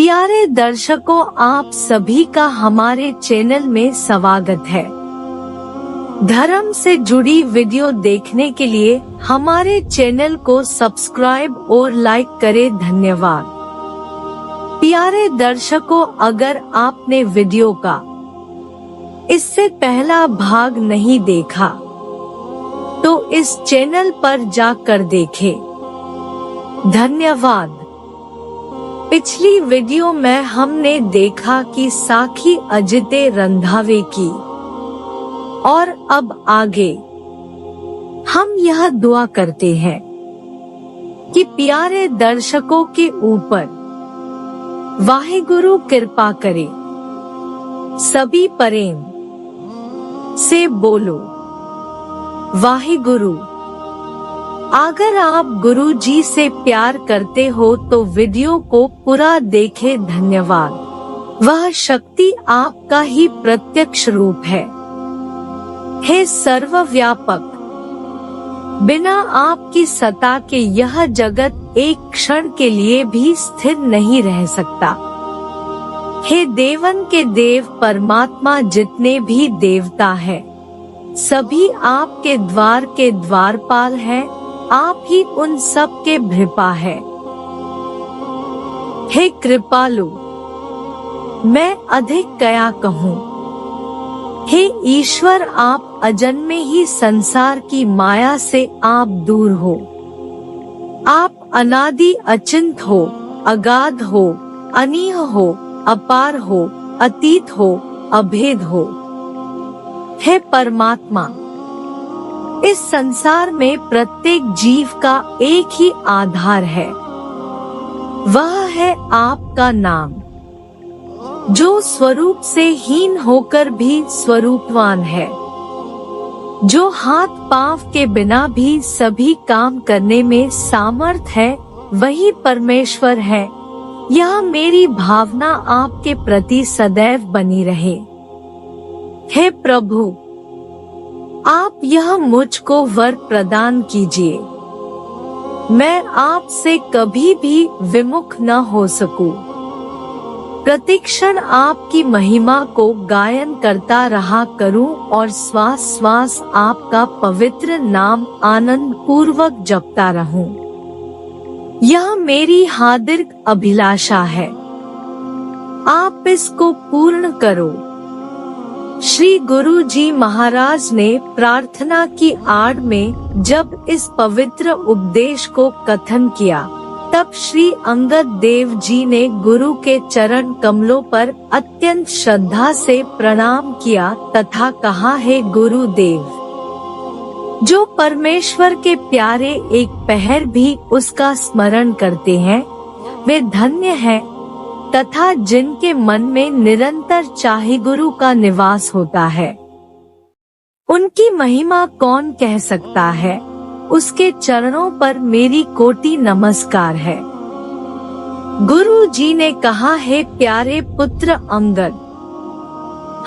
प्यारे दर्शकों, आप सभी का हमारे चैनल में स्वागत है। धर्म से जुड़ी वीडियो देखने के लिए हमारे चैनल को सब्सक्राइब और लाइक करें। धन्यवाद। प्यारे दर्शकों, अगर आपने वीडियो का इससे पहला भाग नहीं देखा तो इस चैनल पर जाकर देखें। धन्यवाद। पिछली वीडियो में हमने देखा कि साखी अजिते रंधावे की, और अब आगे हम यह दुआ करते हैं कि प्यारे दर्शकों के ऊपर वाहिगुरु कृपा करे। सभी प्रेम से बोलो वाहिगुरु। अगर आप गुरु जी से प्यार करते हो तो वीडियो को पूरा देखें। धन्यवाद। वह शक्ति आपका ही प्रत्यक्ष रूप है। हे सर्वव्यापक, बिना आपकी सत्ता के यह जगत एक क्षण के लिए भी स्थिर नहीं रह सकता। हे देवन के देव परमात्मा, जितने भी देवता हैं, सभी आपके द्वार के द्वारपाल हैं। आप ही उन सब के भृपा है। हे कृपालु, मैं अधिक क्या कहूँ। हे ईश्वर, आप अजन्मे ही संसार की माया से आप दूर हो। आप अनादि अचिंत हो, अगाध हो, अनीह हो, अपार हो, अतीत हो, अभेद हो। हे परमात्मा, इस संसार में प्रत्येक जीव का एक ही आधार है, वह है आपका नाम, जो स्वरूप से हीन होकर भी स्वरूपवान है, जो हाथ पांव के बिना भी सभी काम करने में सामर्थ है, वही परमेश्वर है। यह मेरी भावना आपके प्रति सदैव बनी रहे। हे प्रभु, आप यह मुझको वर प्रदान कीजिए। मैं आपसे कभी भी विमुख न हो सकूं। प्रतिक्षण आपकी महिमा को गायन करता रहा करूं और श्वास श्वास आपका पवित्र नाम आनंद पूर्वक जपता रहूं। यह मेरी हार्दिक अभिलाषा है। आप इसको पूर्ण करो। श्री गुरु जी महाराज ने प्रार्थना की आड़ में जब इस पवित्र उपदेश को कथन किया, तब श्री अंगद देव जी ने गुरु के चरण कमलों पर अत्यंत श्रद्धा से प्रणाम किया तथा कहा, हे गुरुदेव, जो परमेश्वर के प्यारे एक पहर भी उसका स्मरण करते हैं, वे धन्य हैं, तथा जिनके मन में निरंतर चाहे गुरु का निवास होता है, उनकी महिमा कौन कह सकता है। उसके चरणों पर मेरी कोटि नमस्कार है। गुरु जी ने कहा, हे प्यारे पुत्र अंगद,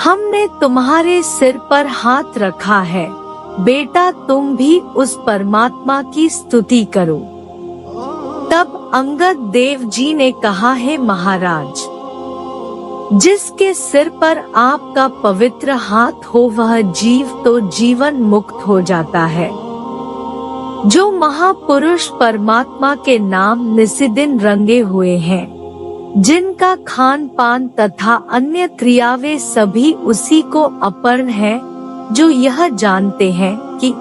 हमने तुम्हारे सिर पर हाथ रखा है। बेटा, तुम भी उस परमात्मा की स्तुति करो। तब अंगद देव जी ने कहा, हे महाराज, जिसके सिर पर आपका पवित्र हाथ हो वह जीव तो जीवन मुक्त हो जाता है। जो महापुरुष परमात्मा के नाम निसिदिन रंगे हुए हैं, जिनका खान पान तथा अन्य क्रियावें सभी उसी को अर्पण है, जो यह जानते हैं कि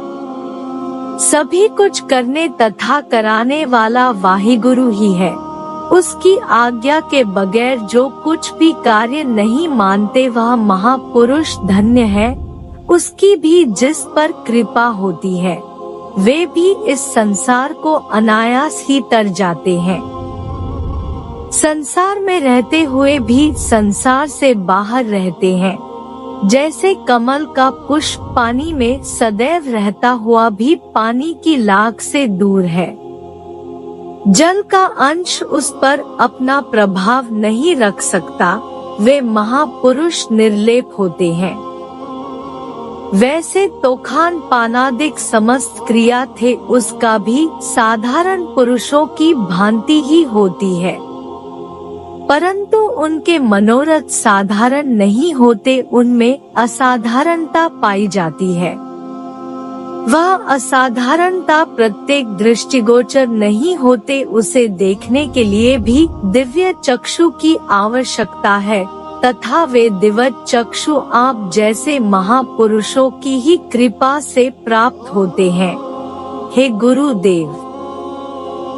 सभी कुछ करने तथा कराने वाला वाहिगुरु ही है। उसकी आज्ञा के बगैर जो कुछ भी कार्य नहीं मानते वह महापुरुष धन्य है। उसकी भी जिस पर कृपा होती है, वे भी इस संसार को अनायास ही तर जाते हैं। संसार में रहते हुए भी संसार से बाहर रहते हैं। जैसे कमल का पुष्प पानी में सदैव रहता हुआ भी पानी की लाग से दूर है, जल का अंश उस पर अपना प्रभाव नहीं रख सकता, वे महापुरुष निर्लेप होते हैं। वैसे तो खान पानादिक समस्त क्रिया थे उसका भी साधारण पुरुषों की भांति ही होती है। परंतु उनके मनोरथ साधारण नहीं होते, उनमें असाधारणता पाई जाती है। वह असाधारणता प्रत्येक दृष्टिगोचर नहीं होते, उसे देखने के लिए भी दिव्य चक्षु की आवश्यकता है, तथा वे दिव्य चक्षु आप जैसे महापुरुषों की ही कृपा से प्राप्त होते हैं। हे गुरुदेव,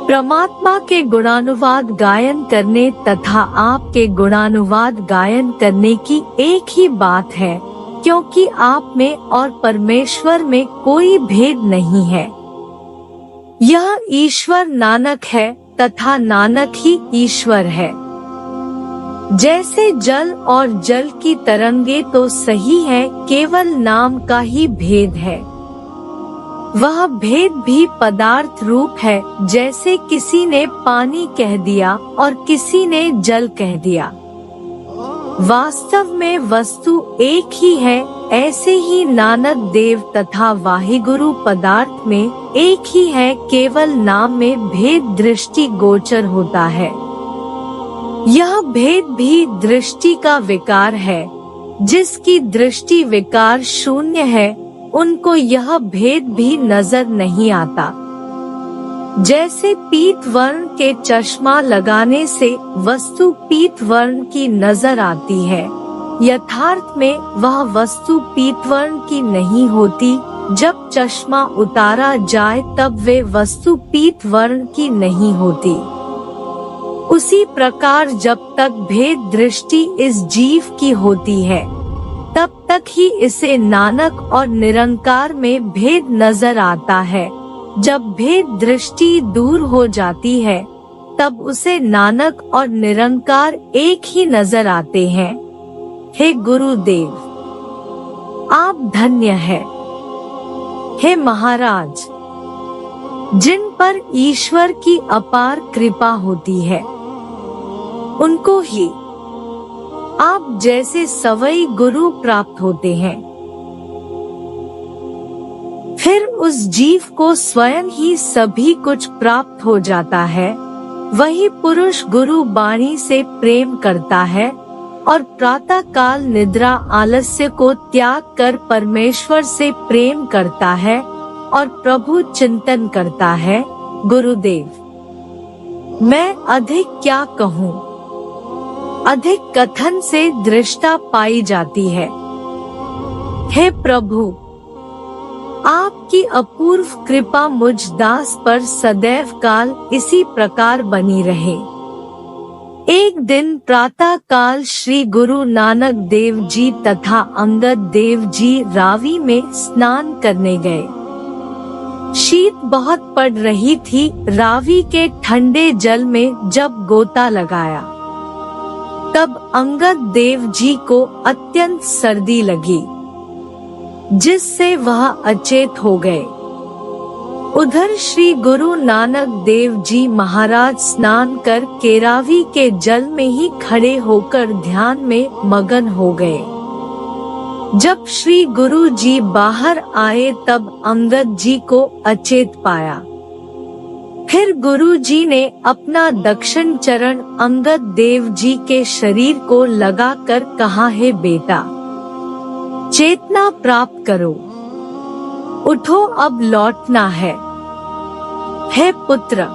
परमात्मा के गुणानुवाद गायन करने तथा आपके गुणानुवाद गायन करने की एक ही बात है, क्योंकि आप में और परमेश्वर में कोई भेद नहीं है। यह ईश्वर नानक है तथा नानक ही ईश्वर है। जैसे जल और जल की तरंगे तो सही है, केवल नाम का ही भेद है। वह भेद भी पदार्थ रूप है, जैसे किसी ने पानी कह दिया और किसी ने जल कह दिया। वास्तव में वस्तु एक ही है, ऐसे ही नानक देव तथा वाहिगुरु पदार्थ में एक ही है, केवल नाम में भेद दृष्टि गोचर होता है। यह भेद भी दृष्टि का विकार है। जिसकी दृष्टि विकार शून्य है, उनको यह भेद भी नजर नहीं आता। जैसे पीत वर्ण के चश्मा लगाने से वस्तु पीत वर्ण की नजर आती है, यथार्थ में वह वस्तु पीत वर्ण की नहीं होती। जब चश्मा उतारा जाए तब वे वस्तु पीत वर्ण की नहीं होती। उसी प्रकार जब तक भेद दृष्टि इस जीव की होती है, तब तक ही इसे नानक और निरंकार में भेद नजर आता है। जब भेद दृष्टि दूर हो जाती है, तब उसे नानक और निरंकार एक ही नजर आते हैं। हे गुरुदेव, आप धन्य है। हे महाराज, जिन पर ईश्वर की अपार कृपा होती है, उनको ही आप जैसे सवई गुरु प्राप्त होते हैं। फिर उस जीव को स्वयं ही सभी कुछ प्राप्त हो जाता है। वही पुरुष गुरु वाणी से प्रेम करता है और प्रातः काल निद्रा आलस्य को त्याग कर परमेश्वर से प्रेम करता है और प्रभु चिंतन करता है। गुरुदेव, मैं अधिक क्या कहूँ, अधिक कथन से दृष्टा पाई जाती है। हे प्रभु, आपकी अपूर्व कृपा मुझ दास पर सदैव काल इसी प्रकार बनी रहे। एक दिन प्रातः काल श्री गुरु नानक देव जी तथा अंगद देव जी रावी में स्नान करने गए। शीत बहुत पड़ रही थी। रावी के ठंडे जल में जब गोता लगाया, तब अंगद देव जी को अत्यंत सर्दी लगी, जिससे वह अचेत हो गए। उधर श्री गुरु नानक देव जी महाराज स्नान कर केरावी के जल में ही खड़े होकर ध्यान में मगन हो गए। जब श्री गुरु जी बाहर आए तब अंगद जी को अचेत पाया। फिर गुरु जी ने अपना दक्षिण चरण अंगद देव जी के शरीर को लगाकर कहा, हे बेटा, चेतना प्राप्त करो, उठो, अब लौटना है। हे पुत्र,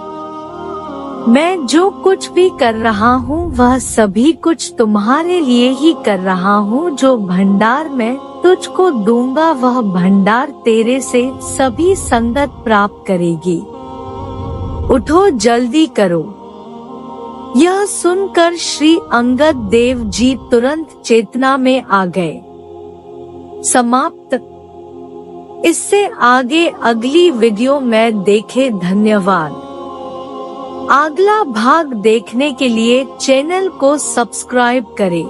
मैं जो कुछ भी कर रहा हूँ वह सभी कुछ तुम्हारे लिए ही कर रहा हूँ। जो भंडार मैं तुझको दूंगा वह भंडार तेरे से सभी संगत प्राप्त करेगी। उठो, जल्दी करो। यह सुनकर श्री अंगद देव जी तुरंत चेतना में आ गए। समाप्त। इससे आगे अगली वीडियो में देखे। धन्यवाद। अगला भाग देखने के लिए चैनल को सब्सक्राइब करें।